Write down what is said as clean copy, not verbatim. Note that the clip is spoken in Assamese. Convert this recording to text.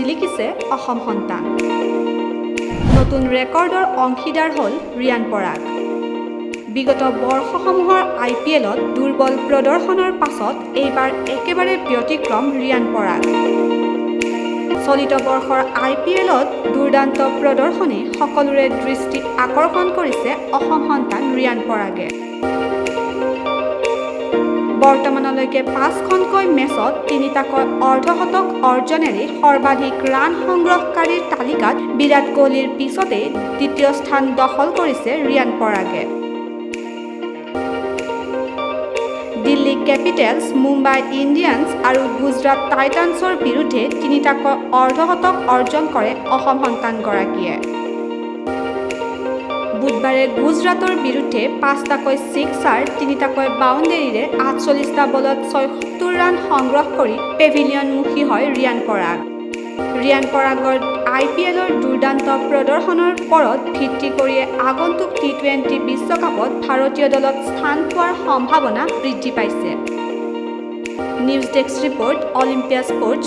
জিলিকিছে অসম সন্তান নতুন ৰেকৰ্ডৰ অংশীদাৰ হ'ল ৰিয়ান পৰাগ বিগত বৰ্ষসমূহৰ IPLত দুৰ্বল প্ৰদৰ্শনৰ পাছত এইবাৰ একেবাৰে ব্যতিক্ৰম ৰিয়ান পৰাগ চলিত বৰ্ষৰ IPLত দুৰ্দান্ত প্ৰদৰ্শনে সকলোৰে দৃষ্টি আকৰ্ষণ কৰিছে অসম সন্তান ৰিয়ান পৰাগে বৰ্তমানলৈকে 5খনকৈ মেচত 3টাকৈ অৰ্ধশতক অৰ্জনেৰে সৰ্বাধিক ৰান সংগ্ৰহকাৰীৰ তালিকাত বিৰাট কোহলিৰ পিছতে দ্বিতীয় স্থান দখল কৰিছে ৰিয়ান পৰাগে দিল্লী কেপিটেলছ মুম্বাই ইণ্ডিয়ানছ আৰু গুজৰাট টাইটান্সৰ বিৰুদ্ধে 3টাকৈ অৰ্ধশতক অৰ্জন কৰে অসম সন্তানগৰাকীয়ে বুধবাৰে গুজৰাটৰ বিৰুদ্ধে 5টাকৈ ছিক্সাৰ 3টাকৈ বাউণ্ডেৰীৰে 48টা বলত 76 ৰান সংগ্ৰহ কৰি পেভিলিয়নমুখী হয় ৰিয়ান পৰাগৰ IPLৰ দুৰ্দান্ত প্ৰদৰ্শনৰ ওপৰত ভিত্তি কৰি আগন্তুক T20 বিশ্বকাপত ভাৰতীয় দলত স্থান পোৱাৰ সম্ভাৱনা বৃদ্ধি পাইছে news desk report Olympia sports